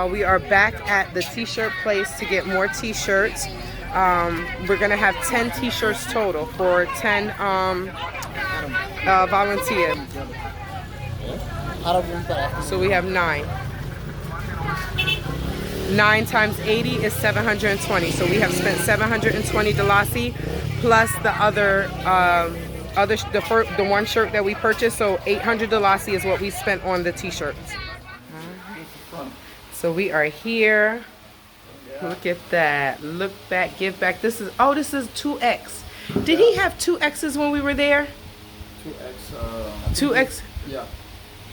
y'all, we are back at the t-shirt place to get more t-shirts. We're gonna have 10 t-shirts total for 10 volunteers. So we have 9. 9 times 80 is 720. So we have spent 720 Dalasi plus the the one shirt that we purchased. So 800 Dalasi is what we spent on the t-shirts. So we are here. Look at that. Look back, give back. This is 2X. Did he have 2X's when we were there? 2X. 2X? Yeah.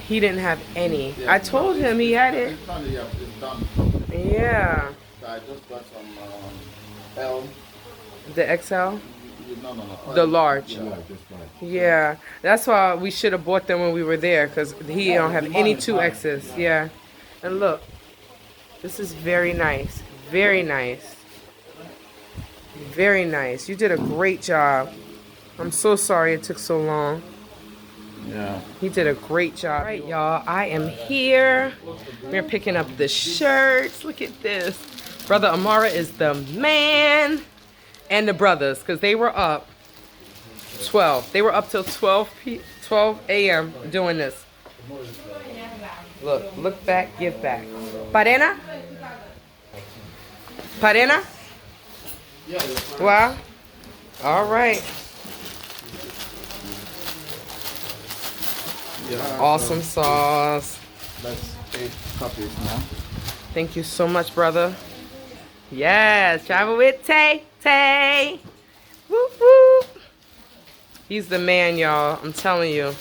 He didn't have any. Yeah, I told him he had it. It's done. Yeah. I just got some L. The XL? No. The large. Yeah. Yeah. That's why we should have bought them when we were there, because he don't have any 2X's. Yeah. And look. This is very nice. Very nice. Very nice. You did a great job. I'm so sorry it took so long. Yeah. He did a great job. All right, y'all. I am here. We're picking up the shirts. Look at this. Brother Amara is the man. And the brothers, because they were up 12. They were up till 12 a.m. doing this. Look back, give back. Parena? Parena? Wow. All right. Yeah, awesome sauce. That's 8 copies now. Thank you so much, brother. Yes, travel with TayTay. Whoop whoop. He's the man, y'all. I'm telling you.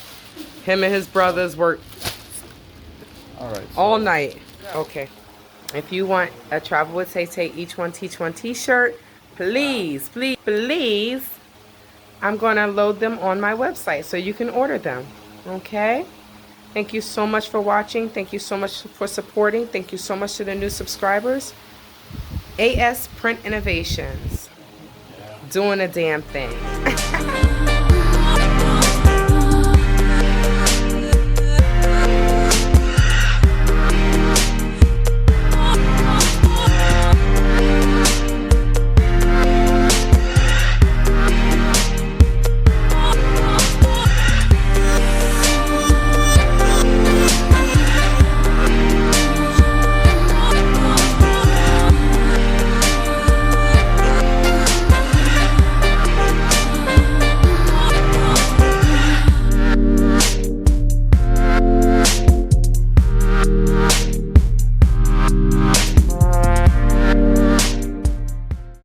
Him and his brothers work all night. Okay. If you want a Travel with TayTay Each One Teach One t-shirt, please, please, please, I'm going to load them on my website so you can order them. Okay? Thank you so much for watching. Thank you so much for supporting. Thank you so much to the new subscribers. AS Print Innovations. Doing a damn thing.